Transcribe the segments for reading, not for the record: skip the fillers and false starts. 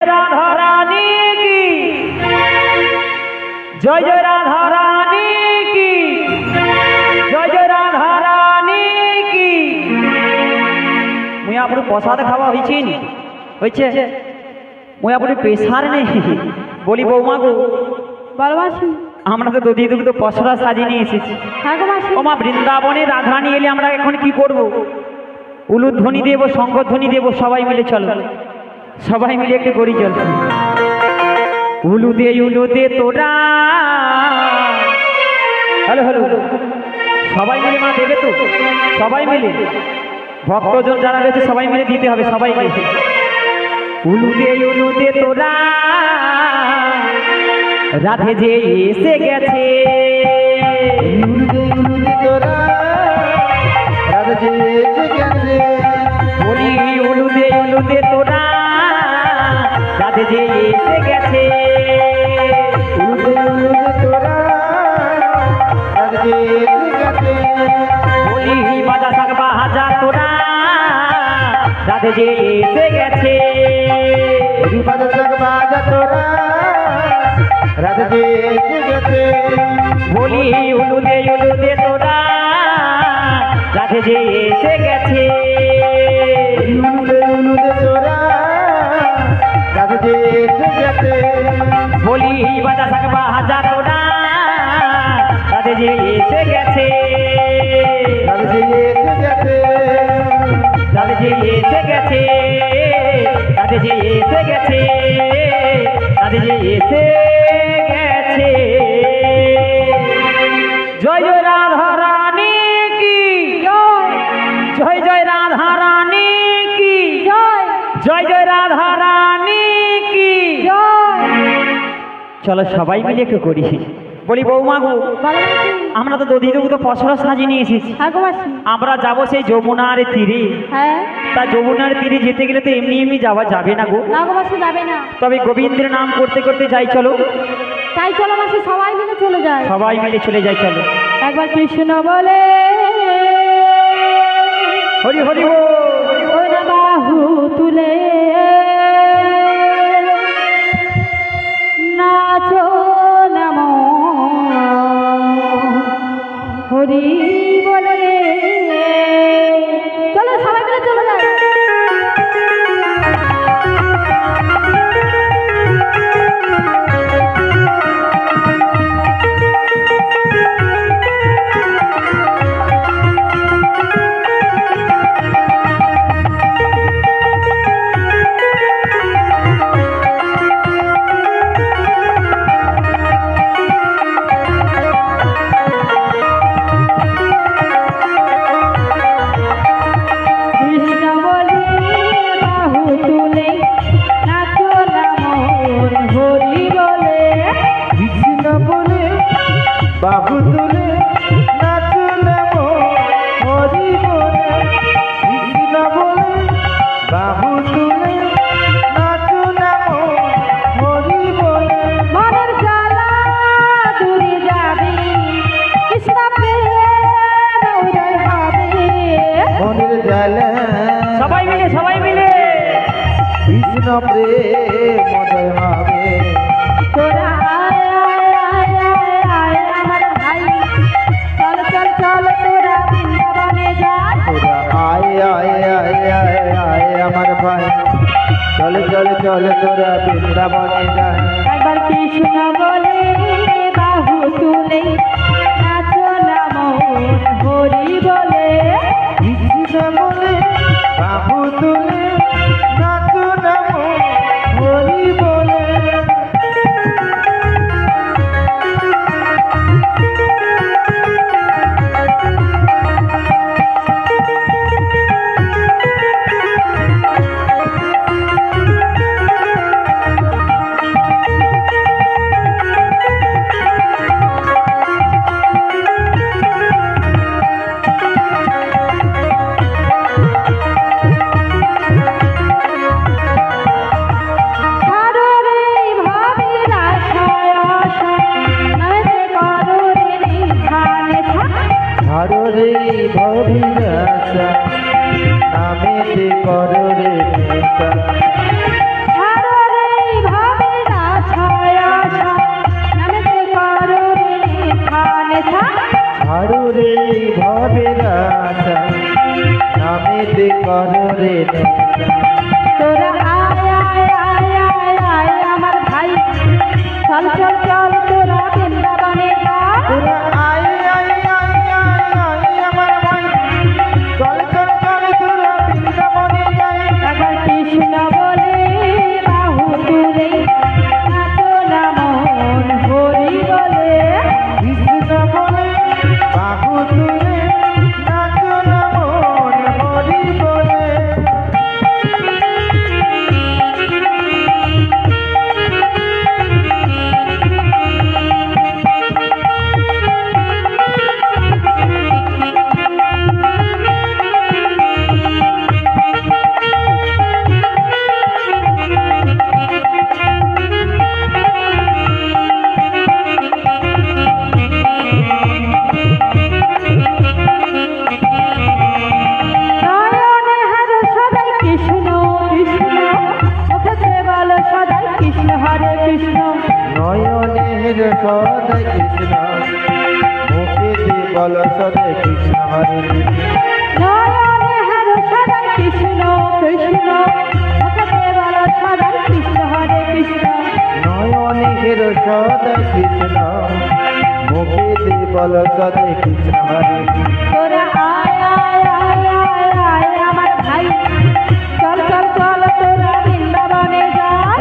राधा रानी की जय जय राधा रानी की जय जय राधा रानी की मुई आपन प्रसाद खावा হইছেন হইছে মুই আপনি প্রেসার নেই বলি বৌমা গো ভালোবাসি আমরা তো দধি দুগ্ধ পসরা সাজিয়ে নিয়ে এসেছি হ্যাঁ গো মাসি ওমা বৃন্দাবনে রাধারানী এলে আমরা এখন কি করব উলুধ্বনি দেব শঙ্খধ্বনি দেব সবাই মিলে চলো সবাই মিলে একটু করি চল উলুদে তোরা হ্যালো হ্যালো সবাই মিলে মা দেবে তো সবাই মিলে ভক্তজন যারা রয়েছে সবাই মিলে দিতে হবে সবাই মিলে উলুদে তোরা রাধে যে এসে গেছে উলুদে তোরা রাধে যে এসে গেছে বলি উলুদে তোরা রাধে যে এসে গেছে উলুদে তোরা রাধে যে এসে গেছে বলি বাজা থাকবা হাজার তোরা রাধে যে এসে গেছে বাজা থাকবা হাজার তোরা রাধে যে এসে গেছে বলি উলুদে তোরা রাধে যে এসে গেছে উলুদে তোরা রাধে যে এসে গেছে বলি বাজা থাকবা হাজার তোরা রাধে যে এসে গেছে রাধে যে এসে গেছে রাধে যে এসে গেছে রাধে যে এসে গেছে রাধে যে এসে গেছে জয় জয় রাধা রানী কি জয় জয় রাধা রানী কি জয় জয় রাধা রানী কি চলো সবাই মিলে একটু করি বলি বৌমা গো ভালোবাসি আমরা তো দধি দুগ্ধ পসরা সাজিয়ে নিয়ে এসেছি হ্যাঁ গো মাসি আমরা যাবো সেই যমুনার তীরে হ্যাঁ তা যমুনার তীরে যেতে গেলে তো এমনি এমনি যাওয়া যাবে না গো না গো মাসি যাবে না তবে গোবিন্দের নাম করতে করতে যাই চলো তাই চলো মাসি সবাই মিলে চলে যায় সবাই মিলে চলে যাই চলো একবার কৃষ্ণ বলে হরি হরি বল। ওরা বাহু তুলে নাচো নমো হরি বলে চলো সবাই মিলে চলে যায় কৃষ্ণ বলে বাহু তুলে নাচো নমো হরি বলে কৃষ্ণ বলে বাহু তুলে নাচো নমো হরি বলে কৃষ্ণ বলে বাহু তুলে নাচো নমো হরি বলে মনের জ্বালা দূরে যাবে কৃষ্ণ প্রেম উদয় হবে মনের জ্বালা সবাই মিলে কৃষ্ণ প্রেম উদয় হবে তোরা আয় আয় আয় আয় আয় আমার ভাই চল চল চল তোরা বৃন্দাবনে যা তোরা আয় আয় আয় আয় আয় আমার ভাই চল চল চল তোরা বৃন্দাবনে যায় একবার কৃষ্ণ বলে বাহু তুলে নাচো নমো হরি বলে কৃষ্ণ বলে বাহু তুলে নাচো নমো হরি বলে হরে কৃষ্ণ নয়নের সদে কৃষ্ণ মুখে বল সদে কৃষ্ণ হরে কৃষ্ণ নয়নে হরে সদাই কৃষ্ণ কৃষ্ণ মুখে বল সদাই কৃষ্ণ হরে কৃষ্ণ নয়নের সদে কৃষ্ণ মুখে বল সদে কৃষ্ণ হরে তোরা আয় আয় আয় আয় আয় আমার ভাই চল চল চল তোরা বৃন্দাবনে যাই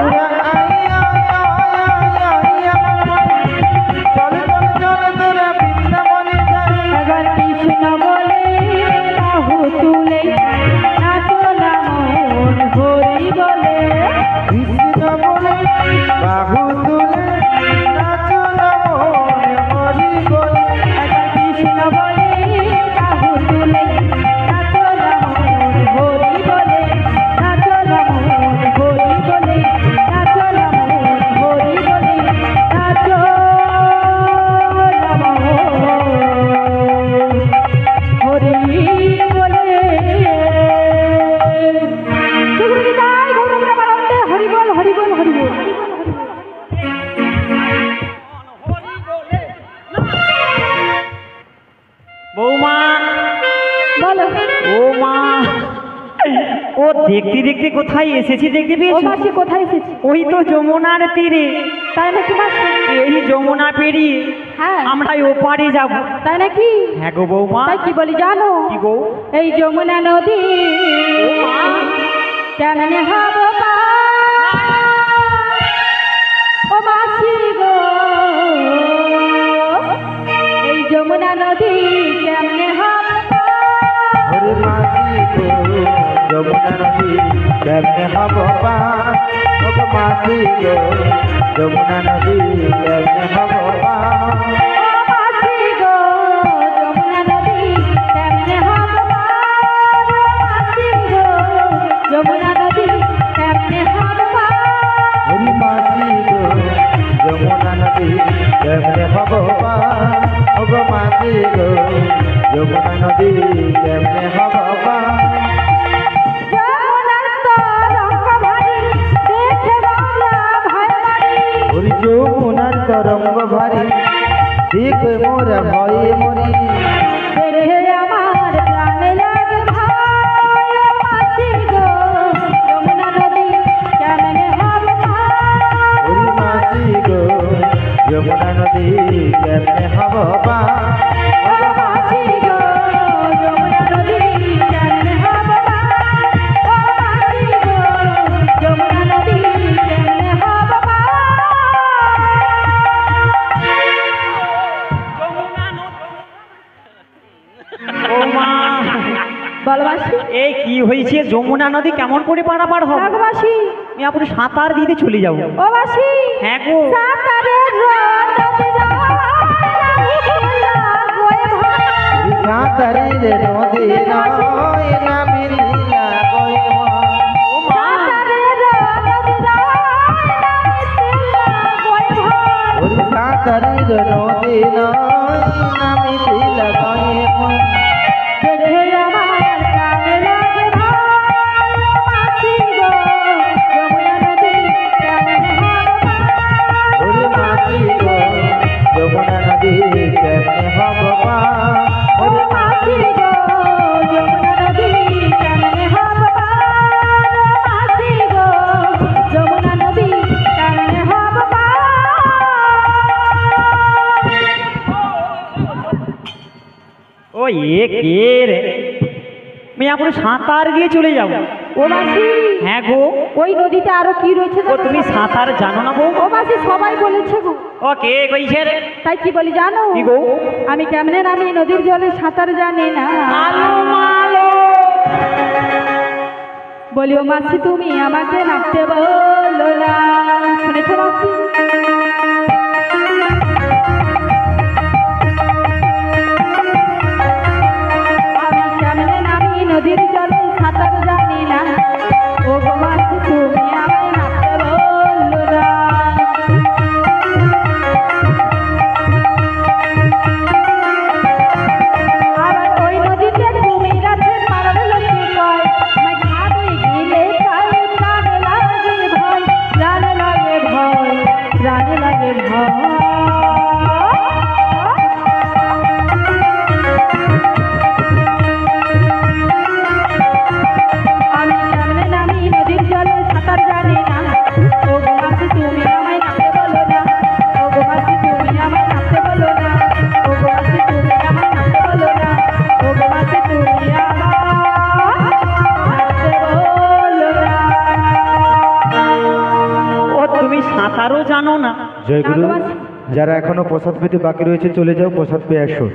এবার কৃষ্ণ বলে বাহু তুলে নাচো না মন হরি বলে কৃষ্ণ বলে বাহু তুলে নাচো না মন হরি বলে এবার কৃষ্ণ বলে বাহু তুলে নাচো না মন হরি বলে নাচো না মন হরি বলে নাচো না মন হরি বলে নাচো না মন হরি বলে সুগুরুদাই গৌরঙ্গ বারন্দে হরি বল হরি বল হরি বল বৌমা বলো ও মা ও দেখতে দেখতে কোথায় এসেছি দেখতে ও পেয়েছো মাসি কোথায় এসেছি ওই তো যমুনার তীরে তাই নাকি মাসি এই যমুনা পেরিয়ে হ্যাঁ আমরা ওপারে যাব তাই নাকি হ্যাঁ গো বৌমা তাই কি বলি জানো কি গো এই যমুনা নদী ও মা কেমনে হব ও মাসি গো এই যমুনা নদী কেমনে হব হরে মাসি গো যমুনা নদী কেমনে হব পার ও গো মাসি গো যমুনা নদী কেমনে হব পার ও মাসি গো যমুনা নদী কেমনে হব মাসি গো যমুনা নদী কেমনে হব হরে মাসি গো যমুনা নদী কেমনে হব পার ও গো মাসি গো যমুনা নদী কেমনে হব পার যমুনার তরঙ্গ ভারী দেখে বাংলা ভয় মারি হরি যমুনার তরঙ্গ ভারী দেখ মোর ভয়ে মরি দেখে আমার প্রাণে লাগে ভয় ও মাসি গো যমুনা নদী কেমনে হবে হরি মাসি গো যমুনা নদী কেমনে হব পার ও মাসি গো যমুনা নদী কেমনে হবে ও মাসি গো যমুনা নদী কেমনে হবে ও মা বল মাসি এই কি হয়েছে যমুনা নদী কেমন করে পারাপার হবে রাগ মাসি আমি আপুরে সাঁতার দিতে চলে যাবো ও মাসি হ্যাঁ গো সাঁতারের সাঁতারির নদী নয় নামিলা গয় ও মা হরি সাঁতারির নদী নয় নামিলা গয় হরি মাসি গো যমুনা নদী কেমনে হব পার হরি মাসি গো ও এ কে রে আমি আপুরে সাঁতার দিয়ে চলে যাবো ও মাসি হ্যাঁ গো ওই নদীতে আরো কি রয়েছে ও জানো? তুমি সাঁতার জানো না ও বউ মাসি সবাই বলেছে গো ও কে কইছে রে তাই কি বলি জানো কি গো আমি কেমনে নামি নদীর জলে সাঁতার জানি না আলো মালো বলি ও মাসি তুমি আমাকে নামতে বলো না শুনেছো মাসি আমি কেমনে নামি নদীর জলে সাঁতার জানি না ও গো মাসি তুমি আমায় নামতে বলো না আবার ওই নদীতে কুমির আছে পাড়ার লোকে কয় আমায় খাবে গেলে তাই প্রাণ লাগে ভয় সাঁতারও জানো না। জয়গুরু, না গো মাসি। যারা এখনো প্রসাদ পেতে বাকি রয়েছে চলে যাও, প্রসাদ পেয়ে আসো।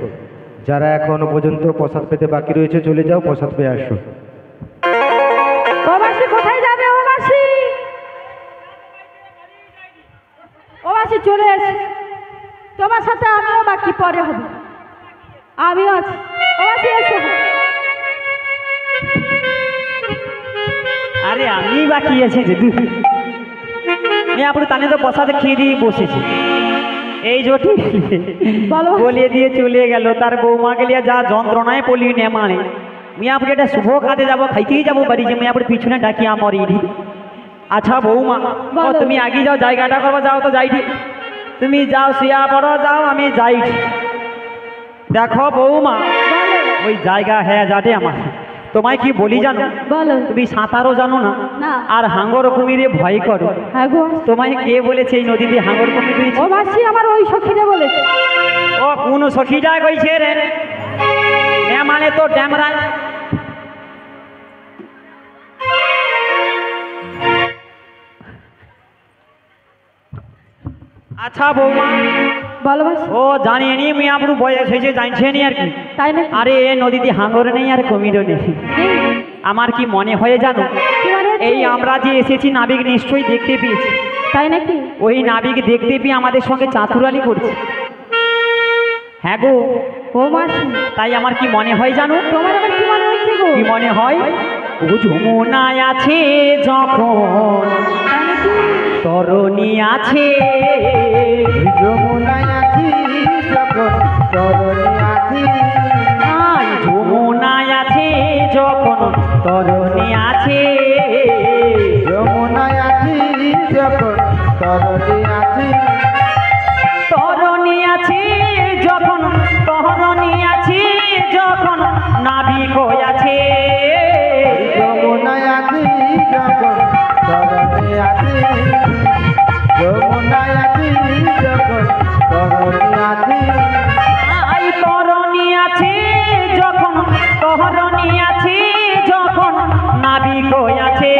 যারা এখনো পর্যন্ত প্রসাদ পেতে বাকি রয়েছে চলে যাও, প্রসাদ পেয়ে আসো। ও মাসি কোথায় যাবে? ও মাসি, ও মাসি চলে এসে তোমার সাথে আমিও বাকি পরে হবে, আমিও আছি। ও মাসি এসো। আরে আমি বাকি আছি যে আপনি তানে তো প্রসাদ খেয়ে দিয়ে বসেছি। এই জটি বলো। বলিয়ে দিয়ে চলে গেল, তার বৌমা গেলিয়া যা যন্ত্রণায় পলি নে মানে মিয়া আপনি এটা শুভ কাজে যাবো, খাইতেই যাবো বাড়ি, যে মেয়ে আপনি পিছনে ডাকি আমার ইডি। আচ্ছা বৌমা, ও বলো। তুমি আগে যাও, জায়গাটা করবো, যাও তো যাই ঠিক। তুমি যাও, শুয়া পড়ো, যাও, আমি যাই ঠিক। দেখো বৌমা, ওই জায়গা হ্যাঁ যাটে আমার, তোমায় কি বলি জানো? বলো। তুমি সাঁতারও জানো না, না। আর হাঙ্গর কুমিরে ভয় করো। হ্যাঁ গো। তোমায় কে বলেছে এই নদীতে হাঙ্গর কুমির রয়েছে? ও মাসি আমার ওই সখীরে বলেছে। ও কোন সখীটা কইছে রে? এ মানে তো ড্যামরা। আচ্ছা বৌমা, বলো মাসি। ও জানিয়ে নি আমি আপনার বয়স হয়েছে, জানছে নি আর কি। তাই না? আরে এ নদীতে হাঙ্গর নেই আর কুমিরও নেই। আমার কি মনে হয় জানো? কি মনে হচ্ছে? এই আমরা যে এসেছি নাবিক নিশ্চয়ই দেখতে পেয়েছি। তাই নাকি? ওই নাবিক দেখতে পেয়ে আমাদের সঙ্গে চাতুরালি করছে। হ্যাঁ গো, ও মাসি তাই আমার কি মনে হয় জানো? তোমার আবার কি মনে হচ্ছে গো? কি মনে হয়? ও যমুনায় আছে যখন তাই নাকি? তরণী আছে, যমুনায় আছি যখন তরণী আছি, আই যমুনায় আছে যখন তরণী আছে, যমুনায় আছি যখন তরণী আছি, তরণী আছে যখন, তরণী আছে যখন নাবিক আছে, যমুনায় আছি যখন তরণী আছি, যমুনায় আছি যখন তরণী আছি, আই তরণী আছে যখন, তরণী আছে যখন নাবিক আছে,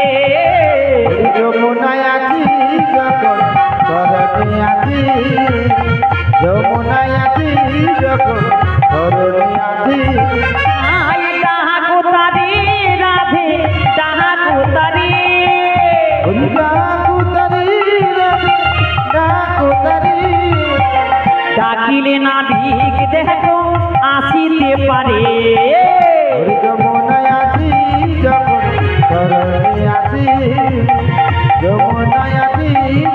যমুনায় আছি যখন তরণী আছি, যমুনায় আছি যখন তরণী আছি, আই ডাকো তারে রাধে, ডাকো তারে, ডাকিলে নাবিক দেখো আসিতে পারে, যমুনায় আছি যখন তরণী আছি, যমুনায় আছি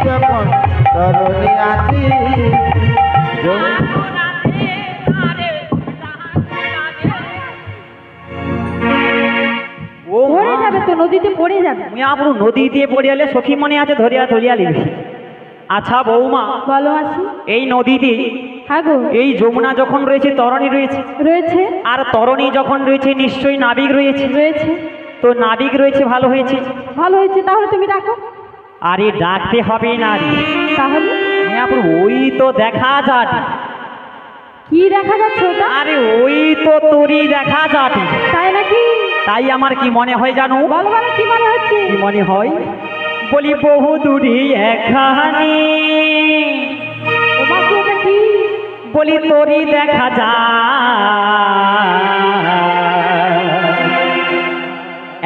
যখন তরণী আছি, ও পড়ে যাবে তো, নদীতে পড়ে যাবে। আমি আপনার নদী দিয়ে পড়ে এলে সখী মনে আছে ধরিয়া ধরিয়া লিবি। আচ্ছা বৌমা, বলো মাসি। এই নদীতে হ্যাঁ গো। এই যমুনা যখন রয়েছে, তরণী রয়েছে, রয়েছে। আর তরণী যখন রয়েছে নিশ্চয়ই নাবিক রয়েছে। রয়েছে। তো নাবিক রয়েছে, ভালো হয়েছে। ভালো হয়েছে, তাহলে তুমি ডাকো। আরে ডাকতে হবে না রে, তাহলে আপনার ওই তো দেখা যাট। কি দেখা যাচ্ছে ওটা? আরে ওই তো তোরই দেখা যাট। তাই নাকি? তাই আমার কি মনে হয় জানো? বলো বলো, কি মনে হচ্ছে? কি মনে হয়? বলি বহু দূরে একখানি, ও মাসি ওটা কি? বলি তোরই দেখা যায়,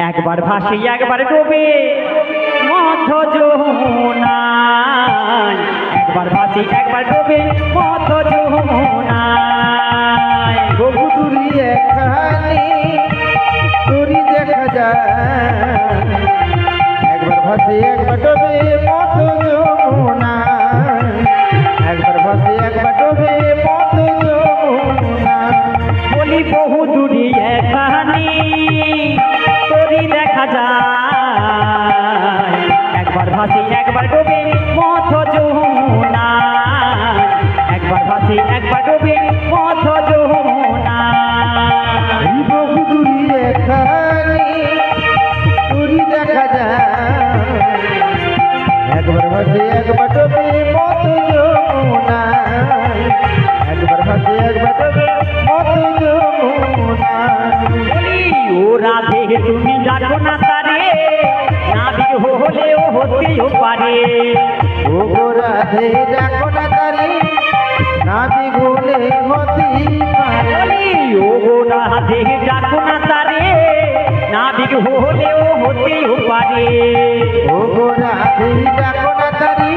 একবার ভাসে একবার ডোবে মধ্য যমুনায়, একবার ভাসে একবার ডোবে মধ্য যমুনায়, বহু দূরি একখানি তোরই দেখা যায়, একবার ভাসে একবার ডোবে মত যমুনায়, একবার ভাসে একবার ডোবে মত যমুনায়, বলি বহু দূরে একখানি তোরই দেখা যায়, একবার ভাসে একবার ডোবে মধ্য যমুনায়, একবার ভাসে একবার ডোবে মধ্য যমুনায়, এই বহু দূরি একখানি তোরই দেখা যায়, একবার ভাসে একবার ডোবে মত যমুনায়, একবার ভাসে একবার ডোবে মত যমুনায়, বলি ও রাধে তুমি ডাকো না তারে, নাবিক হলে হলেও হতেও পারে। ও গো রাধে ডাকো না তারে নাবি ভুলে হতে পারে। বলি ও গো রাধে ডাকো না তারে নাবিক হলেও হতেও পারে। ও গো রাধে ডাকো না তারে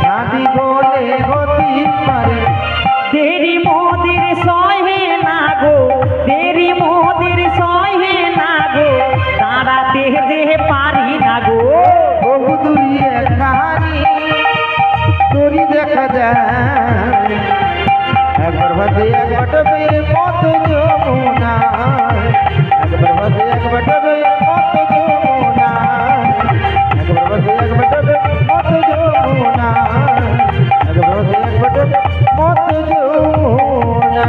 নাবি ভুলে হতে পারে। দেরি মোদের সহে না গো, দেরি মোদের সহে না গো, দাঁড়াতে যে পারি না গো। বহু দূরি এক কাহানি তোরি দেখা যায়। একবার ভাতে একবার ডবে মত যমুনা, একবার ভাতে একবার ডবে মত যমুনা, একবার ভাতে একবার ডবে মত যমুনা, একবার ভাতে একবার ডবে মত যমুনা।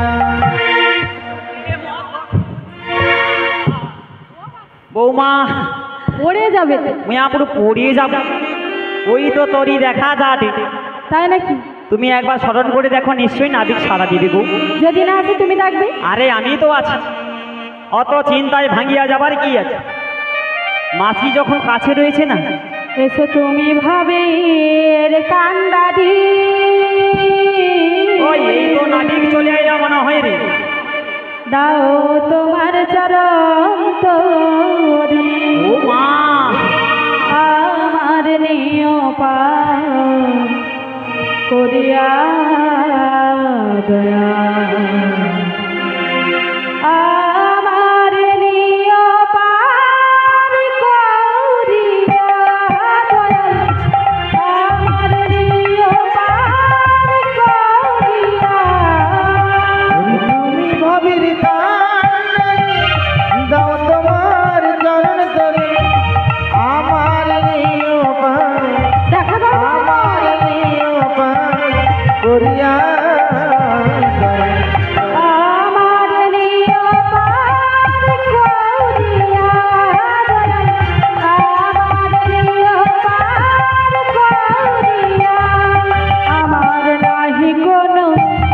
বৌমা পড়ে যাবে তো। মুই পুরো পড়িয়ে যাব। ওই তো তোরই দেখা যাবে। তাই নাকি? তুমি একবার স্মরণ করে দেখো, নিশ্চয়ই নাবিক সারা দিবে গো। যদি না আসে তুমি ডাকবে। আরে আমি তো আছি, অত চিন্তায় ভাঙিয়া যাবার কি আছে। মাসি যখন কাছে রয়েছে না। এসো তুমি ভাবের কান্ডারি। ওই এই তো নাবিক চলে আইলা মনে হয় রে। দাও তোমার চরণ তোরি, ও মা আমার নিয় পার করিয়া দয়া, আমার নিয় পার করিয়া দয়া, আমার নিয় পার করিয়া। তুমি ভাবির কান্ডারি দাও তোমার চরণ তরে, আমার নিয়পান দেখা দাও আমার নিয়পান করিয়া দয়া। আমার নিয় পার করিয়া দয়া, আমার নিয় পার করিয়া। আমার নাহি কোনো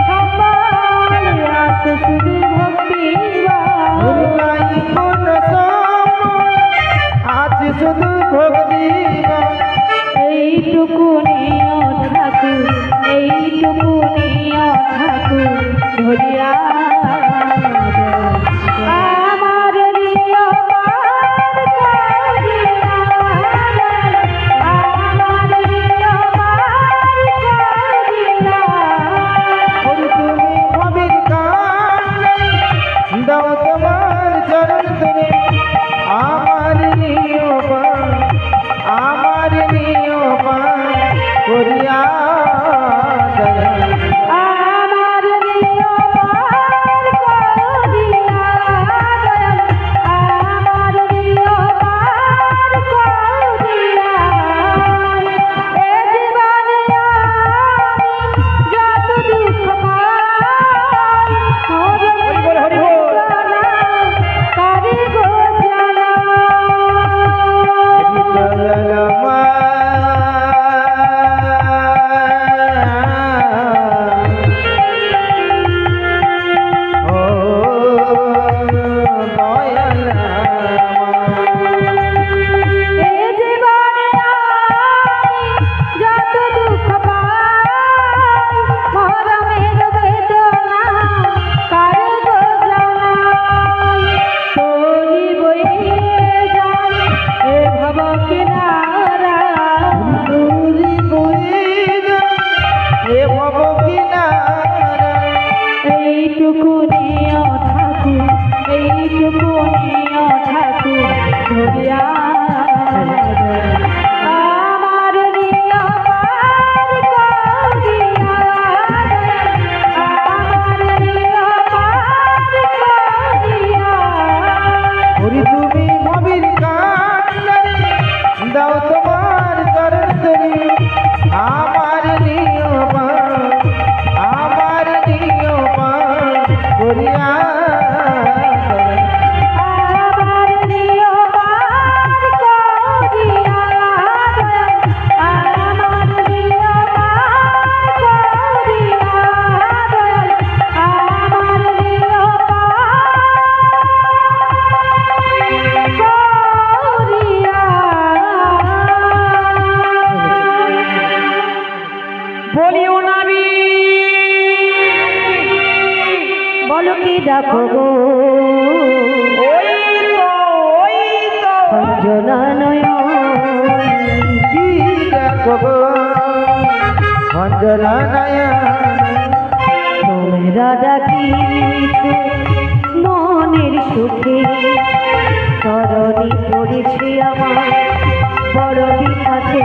সম্বল আছে শুধু ভক্তিবান। নাই কোন সময় আছে শুধু ভক্তি। এইটুকু নিয় ঠাকুর, এইটুকু নিয় ডাকো গো ওই তো অঞ্জনা নয়ন কি ডাকো গো অঞ্জনা নয়ন তোমরা ডাকিছো মনের সুখে তরণী পড়েছে আমার বড় বিপথে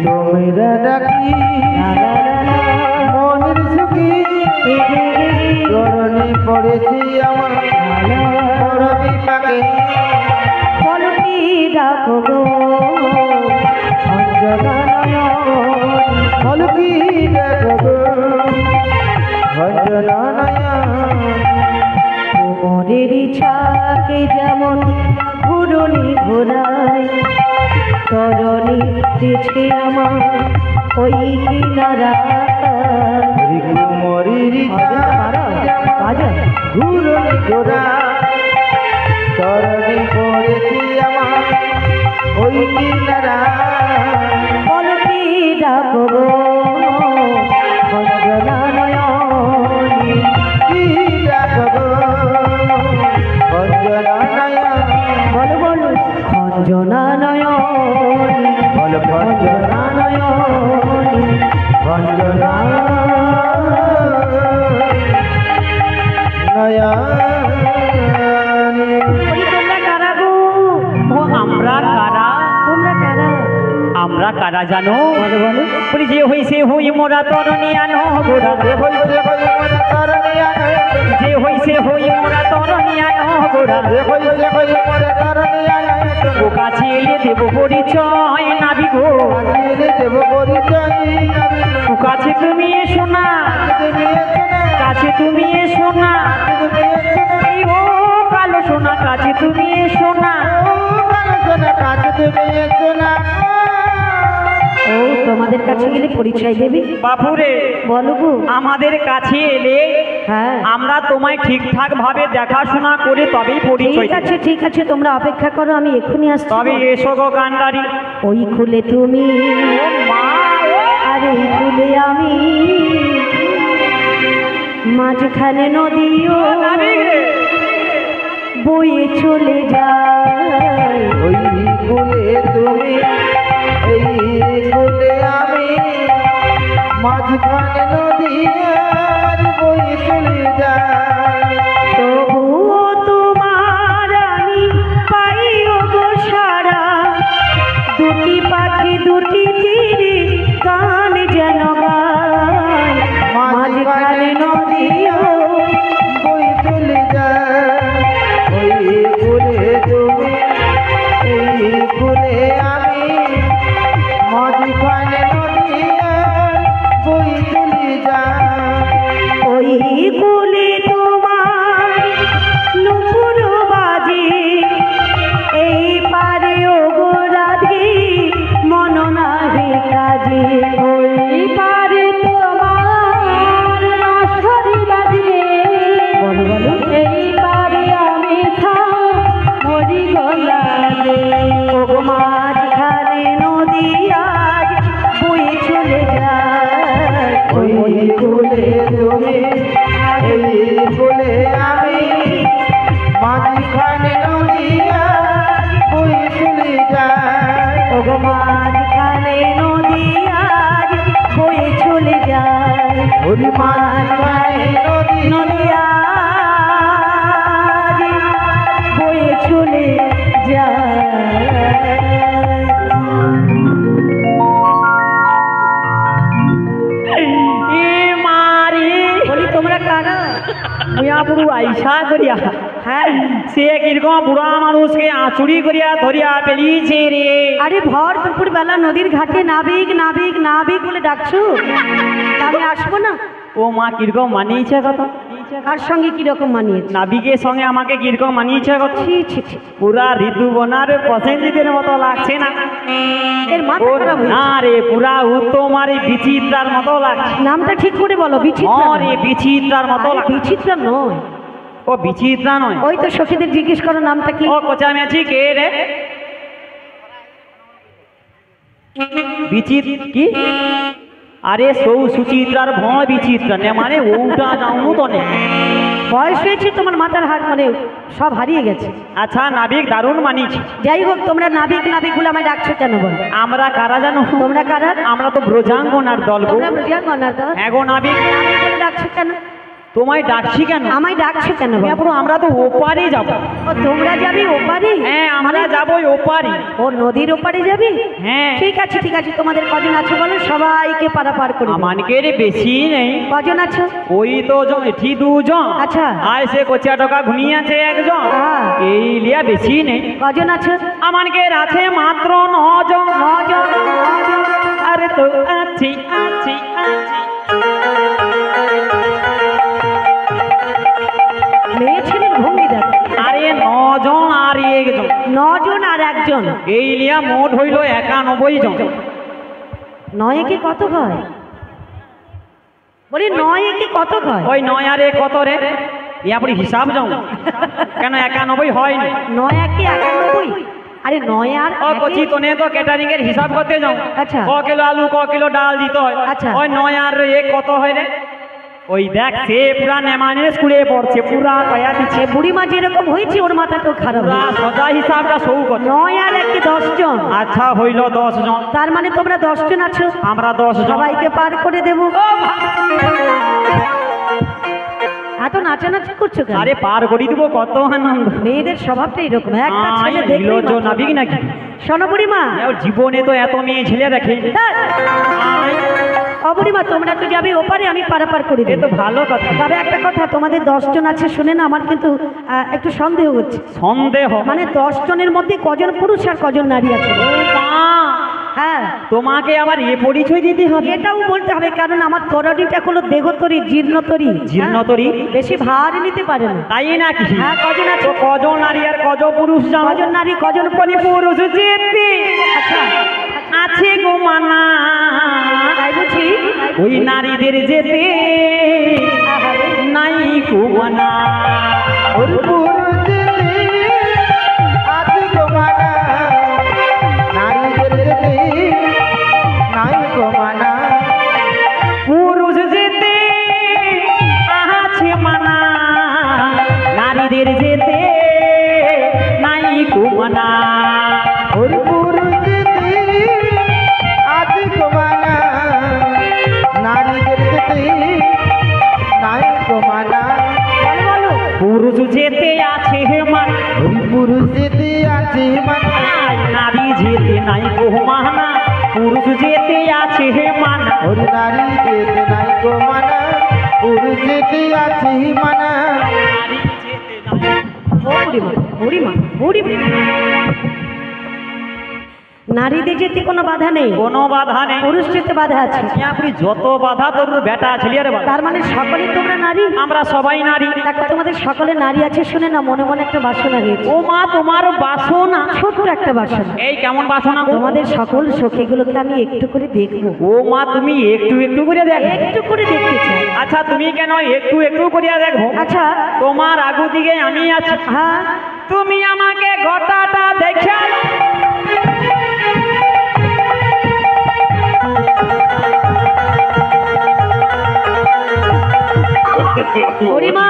তোমরা ডাকি মনের সুখী চরণে পড়েছি আমার বড় বিপাকে বলকি ডাকো গো অঞ্জনা নয়ন হলকি ডাকো গো অঞ্জনা নয়ন কোমরের ছাকে যেমন ঘুরনি ঘোরায় তরণী দিছে আমার ওই কিনারা কুমরির বাজা ঘুরনি ঘোরা চরণে পড়েছি আমার ওই কিনারা বলকি ডাকো গো অঞ্জনা নয়ন কি ডাকো গো অঞ্জনা নয়ন বলো বলো অঞ্জনা নয়ন বল অঞ্জনা নয়ন অঞ্জনা নয়ন বলি তোমরা কারা গো ও আমরা কারা তোমরা কারা আমরা কারা জানো বলো বলো বলি যে হইছে হই মোরা তরণী আনো গোরা যে হইছে হই মোরা তরণী আনো যে হইছে হই মোরা তরণী আনো গোরা যে হইছে হই মোরা তরণী আনো ও কাছে এলে দেব পরিচয় নাবি গো কাছে দেব পরিচয় ও কাছে তুমি এসো না কাছে তুমি এসো না এই ও কালো সোনা কাছে তুমি এসো না ও তোমাদের কাছে গেলে পরিচয় দেবে বাপুরে বলো গো আমাদের কাছে এলে হ্যাঁ আমরা তোমায় ঠিকঠাক ভাবে দেখাশোনা করে তবেই পরিচয় দেব। ঠিক আছে তোমরা অপেক্ষা করো আমি এক্ষুনি আসছি তবে এসো গো কান্ডারি ওই খুলে তুমি ও মা আর এই খুলে আমি মাঝখানে নদীও বয়ে চলে যায় ওই কুলে তুমি এই কুলে আমি মাঝখানে নদী আর বই চলে যায় তবুও তোমার আমি পাইও গো সারা দুটি পাখি দুটি তীরে গান যেন গায় মাঝখানে নদীও বই চলে যায় ওই কুলে তুমি এই কুলে আমি মাঝখানে নদী আর বই চলে যায় ওই কুলে তোমার নুপুর বাজে এই পারে ও গো রাধে মন নাহি কাজে ওই পারে তোমার রাসরি বাজে বলো বলো এই পারে আমি মরি গলা দে ও গো মাঝখানে নদী আজ বয়ে চলে যায় ওই কুলে তুমি এই কুলে আমি মাঝখানে নদী আর বই চলে যায় ওগো মাঝখানে নদী আজ বয়ে চলে যায় ওই মাঝখানে নদী নদী আজ বয়ে চলে যায় এ মারি বলি তোমরা কারা মুয়া পুরু আইসা করিয়া হ্যাঁ সে কিরকম বুড়া মানুষকে আঁচুরি করিয়া ধরিয়া পেলিছে রে আরে ভর দুপুর বেলা নদীর ঘাটে নাবিক নাবিক নাবিক বলে ডাকছো আমি আসবো না ও মা কিরকম মানিয়েছে কথা কার সঙ্গে কিরকম মানিয়েছে নাবিকের সঙ্গে আমাকে কিরকম মানিয়েছে কথা ছি ছি ছি পুরা ঋতু বনার পসেন্দিদের মতো লাগছে না এর মাথা খারাপ হয়েছে। না রে পুরা উত্তম আর এই বিচিত্রার মতো লাগছে নামটা ঠিক করে বলো বিচিত্রা রে বিচিত্রার মতো আরে লাগছে বিচিত্রা নয় ও বিচিত্রা নয় ওই তো সখীদের জিজ্ঞেস করো নামটা কি ও কোচা মেছি কে রে বিচিত কি আরে সৌ সুচিত্রার ভয় বিচিত্রা নে মানে ওটা যাও তো নে বয়স হয়েছে তোমার মাথার হাত মানে সব হারিয়ে গেছে। আচ্ছা নাবিক দারুণ মানিয়েছি। যাই হোক তোমরা নাবিক নাবিক বলে আমায় ডাকছো কেন বল? আমরা কারা জানো? তোমরা কারা? আমরা তো ব্রজাঙ্গনার দল গো। তোমরা ব্রজাঙ্গনার দল? এগো নাবিক নাবিক বলে ডাকছো কেন? তোমায় ডাকছি কেন? আমায় ডাকছো কেন বল? পুরো আমরা তো ওপারে যাব। ও তোমরা যাবি ওপারে? হ্যাঁ আমরা যাবই ওপারে। ও নদীর ওপারে যাবি? হ্যাঁ ঠিক আছে ঠিক আছে, তোমাদের কজন আছো বলো, সবাইকে পারাপার করে দেবো। আমানকে রে বেশি নেই। কজন আছো? ওই তো এটি দুজন। আচ্ছা। আয় সে কচিয়া টাকা ঘুমিয়ে আছে একজন। হ্যাঁ। এই লিয়া বেশি নেই। কজন আছো? আমানকে আছে মাত্র 9 জন। 9 জন। 9 জন। আরে তো আছি আছি আছি। মেয়ে ছেলের ভঙ্গি দেখ। আরে 9 জন আর একজন। 9 জন আর একজন। এই লিয়া মোট হইল 91 জন। 9 একে কত হয়? বলি 9 একে কত হয়? ওই 9 আর 1 কত রে? ইয়াপরি হিসাব যাও কেন 91 হয়নি? 9 একে 91। আরে 9 আর ও কচি তোনে তো ক্যাটারিং এর হিসাব করতে যাও। আচ্ছা। ক কিলো আলু ক কিলো ডাল দিতে হয়। আচ্ছা। ওই 9 আর 1 কত হয় রে? ওই দেখ সে পুরা নেমানে স্কুলে পড়ছে, পুরা কয়া দিচ্ছে, সে বুড়িমা যেরকম হয়েছে ওর মাথাটাও খারাপ পুরা হয়েছে। সোজা হিসাবটা সৌ করছে। 9 আর একে 10 জন। আচ্ছা হইল 10 জন। তার মানে তোমরা 10 জন আছো। আমরা 10 জন। সবাইকে পার করে দেবো। এত নাচানাচি করছো কেন? আরে পার করে দিব, কত আনন্দ। মেয়েদের স্বভাবটা এরকম, একটা ছেলে আয়, দেখলেই নির্লজ্জ মাথা- নাবিক নাকি? শোনো বুড়িমা। এও জীবনে তো এত মেয়ে ছেলে দেখে। ধ্যাৎ। আয়, ও বুড়িমা তোমরা তো যাবে ওপারে, আমি পারাপার করে এ দেবো। তো ভালো কথা। তবে একটা কথা, তোমাদের 10 জন আছে শুনে না আমার কিন্তু একটু সন্দেহ হচ্ছে। সন্দেহ মানে 10 জনের মধ্যে কজন পুরুষ আর কজন নারী আছে? ও মা, হ্যাঁ তোমাকে আবার এ পরিচয় দিতে হবে? এটাও বলতে হবে, কারণ আমার তরণীটা হলো দেহতরী, জীর্ণতরী। জীর্ণতরী? বেশি ভার নিতে পারে না। তাই নাকি? হ্যাঁ, কজন আছে? তো কজন নারী আর কজন পুরুষ জানো? কজন নারী কজন পুরুষ যেতে আচ্ছা আছে গো মানা, তাই বুঝি? ওই নারীদের যেতে আহারে। নাই গো মানা। ওর পুরুষেতে আছে গো মানা, নারীদের যেতে নাই গো মানা। পুরুষ যেতে আছে মানা, নারীদের যেতে নাই গো মানা। ওর পুরুষেতে আছে গো মানা, নারীদের যেতে নাই গো মানা। বলো বলো। পুরুষ যেতে আছে মানা, ওই পুরুষেতে আছে মানা, নারী যেতে নাই গো মানা। পুরুষ যেতে আছে মানা, ওর নারী যেতে নাই গো মানা, পুরুষেতে আছে মানা। নারী যেতে নাই। ও বুড়িমা বুড়িমা বুড়িমা, নারীদের যেতে কোনো বাধা নেই, কোনো বাধা নেই। পুরুষ যেতে বাধা আছে। আপনি যত বাধা তোর বেটা ছেলের বাধা। তার মানে সকলে তোমরা নারী? আমরা সবাই নারী। দেখো তোমাদের সকলে নারী আছে শুনে না মনে মনে একটা বাসনা রয়েছে। ও মা, তোমার বাসনা? ছোট্ট একটা বাসনা। এই কেমন বাসনা গো? তোমাদের সকল সখীগুলোকে আমি একটু করে দেখবো। ও মা, তুমি একটু একটু করে দেখ। একটু করে দেখতে চাই। আচ্ছা তুমি কেন একটু একটু করিয়া দেখো? আচ্ছা। তোমার আগু দিকে আমি আছি, হ্যাঁ তুমি আমাকে গোটাটা দেখে বুড়িমা,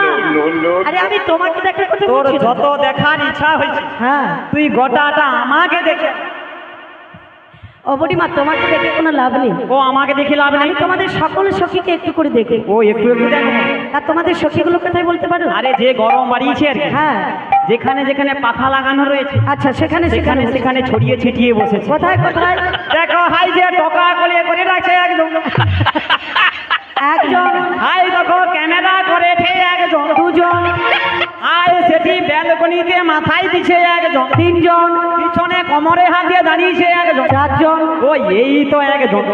আরে আমি তোমাকে দেখার কথা তোর বলছি না। যত দেখার ইচ্ছা হয়েছে হ্যাঁ তুই গোটাটা আমাকে দেখে। ও বুড়িমা, তোমাকে দেখে কোনো লাভ নেই। ও আমাকে দেখে লাভ নেই। আমি তোমাদের সকল সখীকে একটু করে দেখে। ও একটু একটু দেখো। আর তোমাদের সখীগুলো কোথায় বলতে পারো? আরে যে গরম বাড়িয়েছে আর কি, হ্যাঁ যেখানে যেখানে পাখা লাগানো রয়েছে আচ্ছা, সেখানে সেখানে সেখানে সেখানে ছড়িয়ে ছিটিয়ে বসেছে। কোথায় কোথায়? দেখো হাই যে টকা করে রাখছে একজন, একজন, হাই দেখো ক্যামেরা করে একজন, দুজন, হাই সেটি ব্যালকনিতে মাথায় দিছে একজন, তিনজন, পিছনে কোমরে হাত দিয়ে দাঁড়িয়েছে একজন, চারজন, ও এই তো একজন,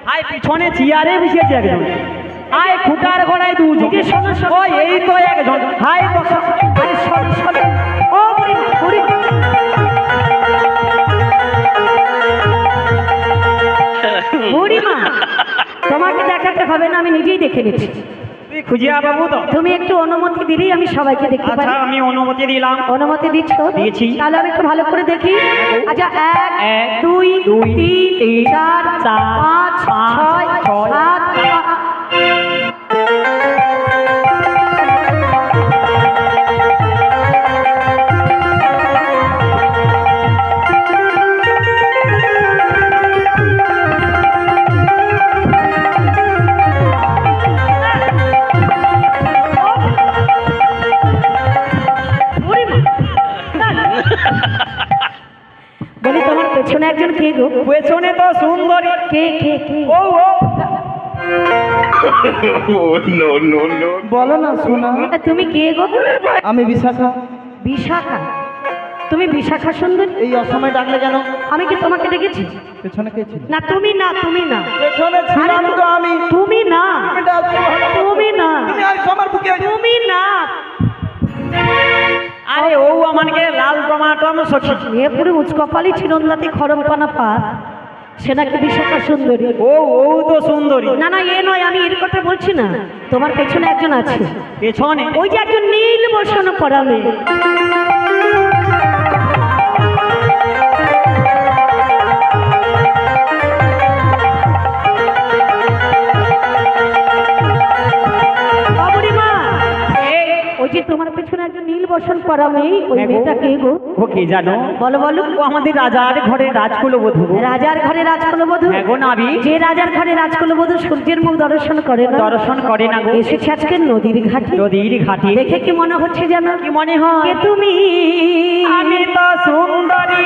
হাই পিছনে চেয়ারে বসেছে একজন, হাই খুঁটার ঘোড়ায় দুজন, এই যে শোনো, শোনো, ও এই তো একজন, হাই তো আরে শোনো, শোনো। ও বুড়িমা, বুড়িমা। বুড়িমা, তোমাকে দেখাতে হবে না, আমি নিজেই দেখে নিচ্ছি। তুই খুঁজিয়া বাবু তো? তুমি একটু অনুমতি দিলেই আমি সবাইকে দেখতে পারি। আচ্ছা আমি অনুমতি দিলাম। অনুমতি দিচ্ছ? দিয়েছি। তাহলে আমি একটু ভালো করে দেখি। আচ্ছা, এক, এক, দুই, দুই, তিন, তিন, চার, চার, পাঁচ, পাঁচ, ছয়, ছয়, সাত, পেছনে তো সুন্দরী। কে কে কে ও ও বলো না শোনা। তুমি কে গো? আমি বিশাখা। বিশাখা? তুমি বিশাখা সুন্দরী? এই অসময় ডাকলে কেন? আমি কি তোমাকে ডেকেছি? পেছনে কে ছিল? না তুমি না, তুমি না, পেছনে ছিলাম তো আমি। তুমি না, তুমি না, তুমি আইছো আমার বুকে। তুমি না। আরে ও আমাকে লাল টমাটম সখী। মেয়ে পুরো উচ্চকপালি চিরন্দাতি খরম পানা পা, সে নাকি বিশাখা সুন্দরী। ও ও তো সুন্দরী। না না, এ নয়, আমি এর কথা বলছি না। তোমার পেছনে একজন আছে, পেছনে ওই যে একজন নীল বসন পরা মেয়ে। বাবুরিমা, ওই যে তোমার পেছনে একজন নীল বসন পরা মেয়ে, ওই হ্যাঁ গো। মেয়েটা কে গো? ও কে জানো? বলো বলো। ও আমাদের রাজার ঘরে রাজকুলবধূ গো। রাজার ঘরে রাজকুলবধূ? হ্যাঁ গো নাবি। যে রাজার ঘরে রাজকুলবধূ সূর্যের মুখ দর্শন করে না, দর্শন করে না গো। এসেছে আজকে নদীর ঘাটে। নদীর ঘাটে দেখে কি মনে হচ্ছে জানো? কি মনে হয়? কে তুমি? আমি তো সুন্দরী।